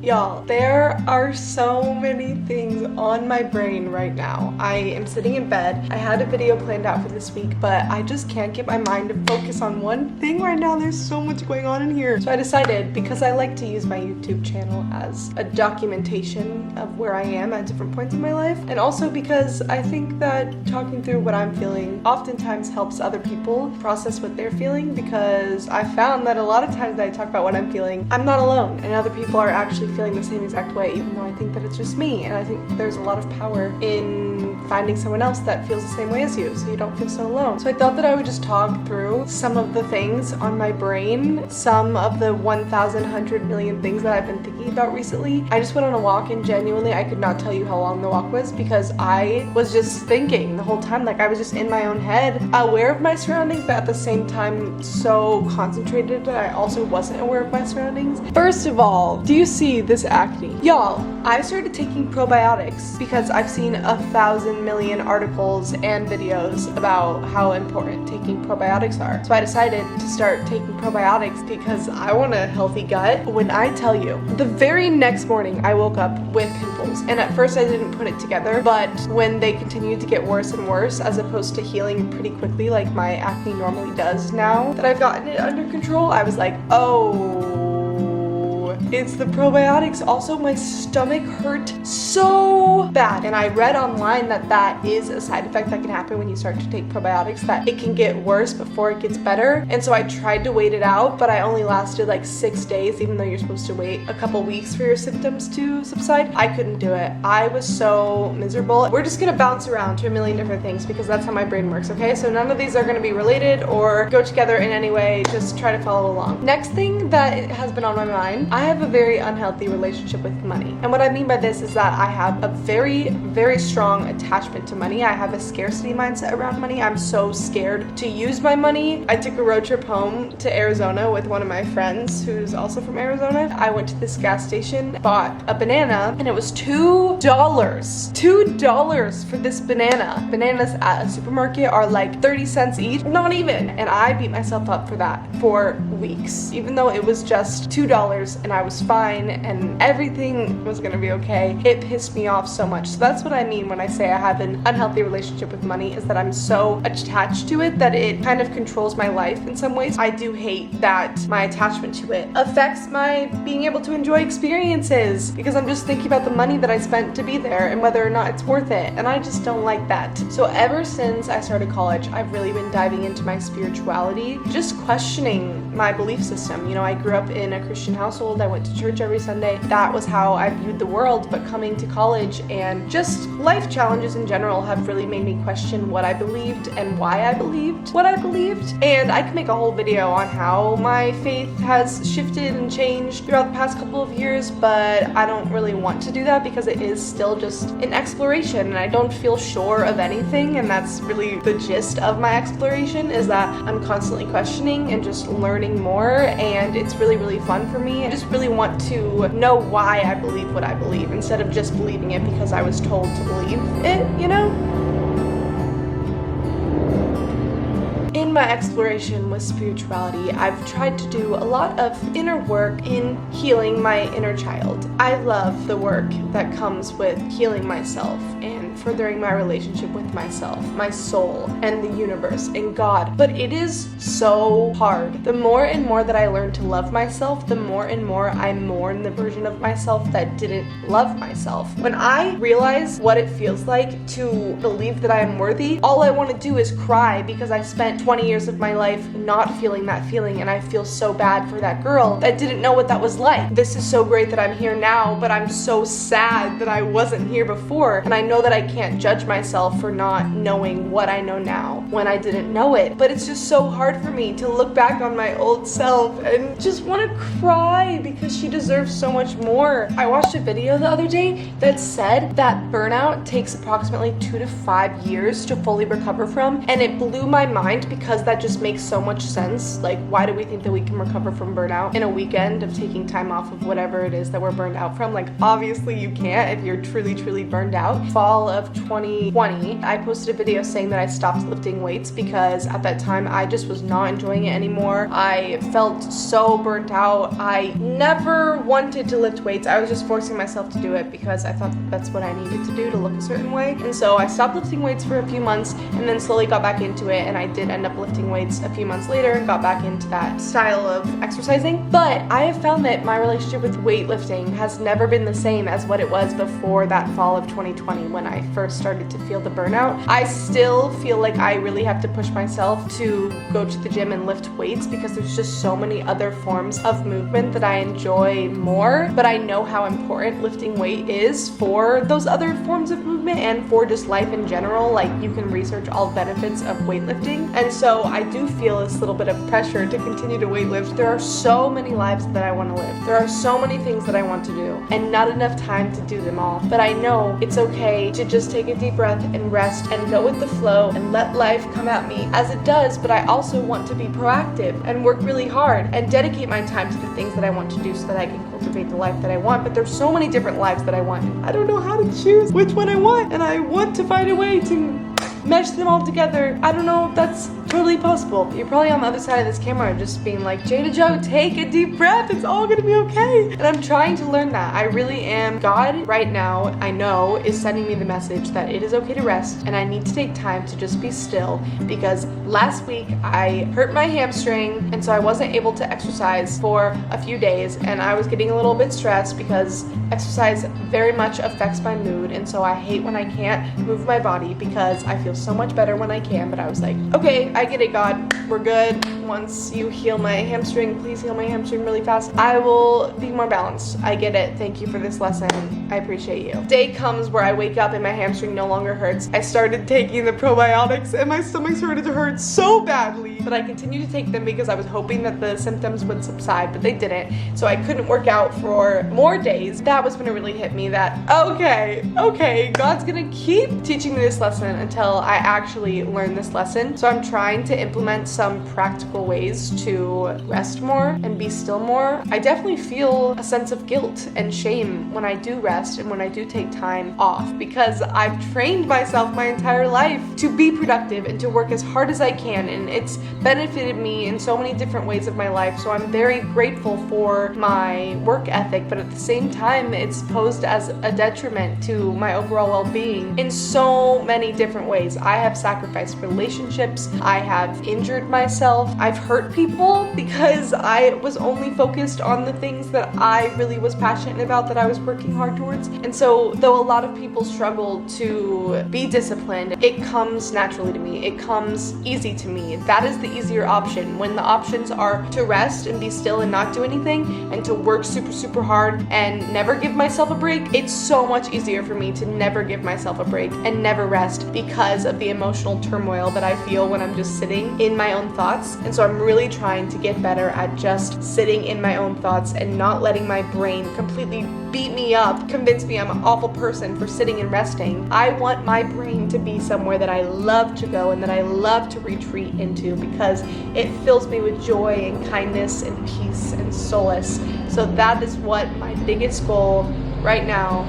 Y'all, there are so many things on my brain right now. I am sitting in bed. I had a video planned out for this week, but I just can't get my mind to focus on one thing right now. There's so much going on in here. So I decided, because I like to use my YouTube channel as a documentation of where I am at different points in my life, and also because I think that talking through what I'm feeling oftentimes helps other people process what they're feeling, because I found that a lot of times that I talk about what I'm feeling, I'm not alone, and other people are actually feeling the same exact way, even though I think that it's just me. And I think there's a lot of power in finding someone else that feels the same way as you, so you don't feel so alone. So I thought that I would just talk through some of the things on my brain, some of the 1,100 million things that I've been thinking about recently. I just went on a walk, and genuinely I could not tell you how long the walk was, because I was just thinking the whole time. Like, I was just in my own head, aware of my surroundings, but at the same time so concentrated that I also wasn't aware of my surroundings. First of all, do you see this acne? Y'all, I started taking probiotics because I've seen 1,000 million articles and videos about how important taking probiotics are. So I decided to start taking probiotics because I want a healthy gut. When I tell you, the very next morning I woke up with pimples, and at first I didn't put it together, but when they continued to get worse and worse as opposed to healing pretty quickly like my acne normally does now that I've gotten it under control, I was like, oh, it's the probiotics. Also, my stomach hurt so bad, and I read online that that is a side effect that can happen when you start to take probiotics, that it can get worse before it gets better. And so I tried to wait it out, but I only lasted like 6 days, even though you're supposed to wait a couple weeks for your symptoms to subside. I couldn't do it. I was so miserable. We're just gonna bounce around to a million different things because that's how my brain works, okay? So none of these are gonna be related or go together in any way. Just try to follow along. Next thing that has been on my mind, I have a very unhealthy relationship with money. And what I mean by this is that I have a very, very strong attachment to money. I have a scarcity mindset around money. I'm so scared to use my money. I took a road trip home to Arizona with one of my friends who's also from Arizona. I went to this gas station, bought a banana, and it was $2. $2 for this banana. Bananas at a supermarket are like 30 cents each, not even. And I beat myself up for that for weeks, even though it was just $2 and I was fine and everything was gonna be okay. It pissed me off so much. So that's what I mean when I say I have an unhealthy relationship with money, is that I'm so attached to it that it kind of controls my life in some ways. I do hate that my attachment to it affects my being able to enjoy experiences, because I'm just thinking about the money that I spent to be there and whether or not it's worth it, and I just don't like that. So ever since I started college, I've really been diving into my spirituality, just questioning my belief system. You know, I grew up in a Christian household. I went to church every Sunday. That was how I viewed the world, but coming to college and just life challenges in general have really made me question what I believed and why I believed what I believed. And I can make a whole video on how my faith has shifted and changed throughout the past couple of years, but I don't really want to do that because it is still just an exploration and I don't feel sure of anything. And that's really the gist of my exploration, is that I'm constantly questioning and just learning more, and it's really, really fun for me. I just really want to know why I believe what I believe instead of just believing it because I was told to believe it, you know? In my exploration with spirituality, I've tried to do a lot of inner work in healing my inner child. I love the work that comes with healing myself and furthering my relationship with myself, my soul, and the universe, and God. But it is so hard. The more and more that I learn to love myself, the more and more I mourn the version of myself that didn't love myself. When I realize what it feels like to believe that I am worthy, all I want to do is cry because I spent 20 years of my life not feeling that feeling, and I feel so bad for that girl that didn't know what that was like. This is so great that I'm here now, but I'm so sad that I wasn't here before, and I know that I can't judge myself for not knowing what I know now when I didn't know it. But it's just so hard for me to look back on my old self and just want to cry because she deserves so much more. I watched a video the other day that said that burnout takes approximately 2 to 5 years to fully recover from, and it blew my mind because that just makes so much sense. Like, why do we think that we can recover from burnout in a weekend of taking time off of whatever it is that we're burned out from? Like, obviously you can't if you're truly, truly burned out. Fall of 2020, I posted a video saying that I stopped lifting weights because at that time I just was not enjoying it anymore. I felt so burnt out. I never wanted to lift weights. I was just forcing myself to do it because I thought that's what I needed to do to look a certain way. And so I stopped lifting weights for a few months and then slowly got back into it, and I did end up lifting weights a few months later and got back into that style of exercising. But I have found that my relationship with weightlifting has never been the same as what it was before that fall of 2020 when I first started to feel the burnout. I still feel like I really have to push myself to go to the gym and lift weights because there's just so many other forms of movement that I enjoy more, but I know how important lifting weight is for those other forms of movement and for just life in general. Like, you can research all the benefits of weightlifting, and so I do feel this little bit of pressure to continue to weightlift. There are so many lives that I want to live. There are so many things that I want to do and not enough time to do them all. But I know it's okay to just take a deep breath and rest and go with the flow and let life come at me as it does. But I also want to be proactive and work really hard and dedicate my time to the things that I want to do so that I can cultivate the life that I want. But there's so many different lives that I want. I don't know how to choose which one I want, and I want to find a way to mesh them all together. I don't know if that's totally possible. You're probably on the other side of this camera just being like, Jada Jo, take a deep breath. It's all gonna be okay. And I'm trying to learn that. I really am. God right now, I know, is sending me the message that it is okay to rest and I need to take time to just be still, because last week I hurt my hamstring and so I wasn't able to exercise for a few days, and I was getting a little bit stressed because exercise very much affects my mood, and so I hate when I can't move my body because I feel so much better when I can. But I was like, okay, I get it, God, we're good. Once you heal my hamstring, please heal my hamstring really fast. I will be more balanced. I get it. Thank you for this lesson. I appreciate you. Day comes where I wake up and my hamstring no longer hurts. I started taking the probiotics and my stomach started to hurt so badly, but I continued to take them because I was hoping that the symptoms would subside, but they didn't. So I couldn't work out for more days. That was when it really hit me that, okay, God's gonna keep teaching me this lesson until I actually learn this lesson. So I'm trying to implement some practical ways to rest more and be still more. I definitely feel a sense of guilt and shame when I do rest and when I do take time off, because I've trained myself my entire life to be productive and to work as hard as I can, and it's benefited me in so many different ways of my life. So I'm very grateful for my work ethic, but at the same time it's posed as a detriment to my overall well-being in so many different ways. I have sacrificed relationships, I have injured myself, I've hurt people because I was only focused on the things that I really was passionate about, that I was working hard towards. And so though a lot of people struggle to be disciplined, it comes naturally to me. It comes easy to me. That is the easier option. When the options are to rest and be still and not do anything, and to work super hard and never give myself a break, it's so much easier for me to never give myself a break and never rest because of the emotional turmoil that I feel when I'm just sitting in my own thoughts. And so I'm really trying to get better at just sitting in my own thoughts and not letting my brain completely beat me up, convince me I'm an awful person for sitting and resting. I want my brain to be somewhere that I love to go and that I love to retreat into, because it fills me with joy and kindness and peace and solace. So that is what my biggest goal right now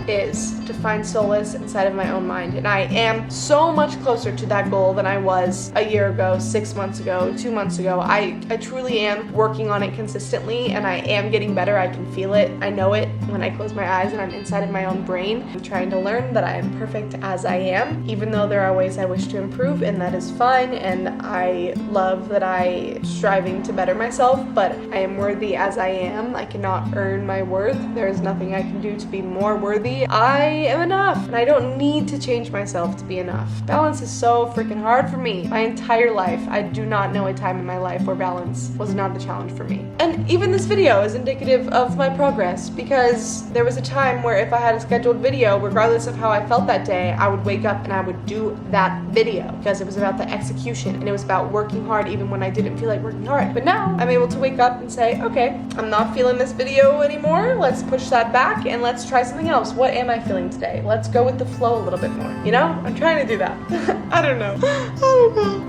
is, to find solace inside of my own mind. And I am so much closer to that goal than I was a year ago, 6 months ago, 2 months ago. I truly am working on it consistently, and I am getting better. I can feel it. I know it when I close my eyes and I'm inside of my own brain. I'm trying to learn that I am perfect as I am, even though there are ways I wish to improve, and that is fine. And I love that I'm striving to better myself, but I am worthy as I am. I cannot earn my worth. There is nothing I can do to be more worthy. I am enough, and I don't need to change myself to be enough. Balance is so freaking hard for me. My entire life, I do not know a time in my life where balance was not a challenge for me. And even this video is indicative of my progress, because there was a time where if I had a scheduled video, regardless of how I felt that day, I would wake up and I would do that video, because it was about the execution and it was about working hard even when I didn't feel like working hard. But now I'm able to wake up and say, okay, I'm not feeling this video anymore. Let's push that back and let's try something else. what am I feeling today? Let's go with the flow a little bit more. You know, I'm trying to do that. I don't know.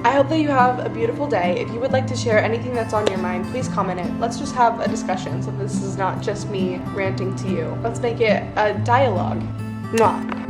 I hope that you have a beautiful day. If you would like to share anything that's on your mind, please comment it. Let's just have a discussion so this is not just me ranting to you. Let's make it a dialogue. Mwah.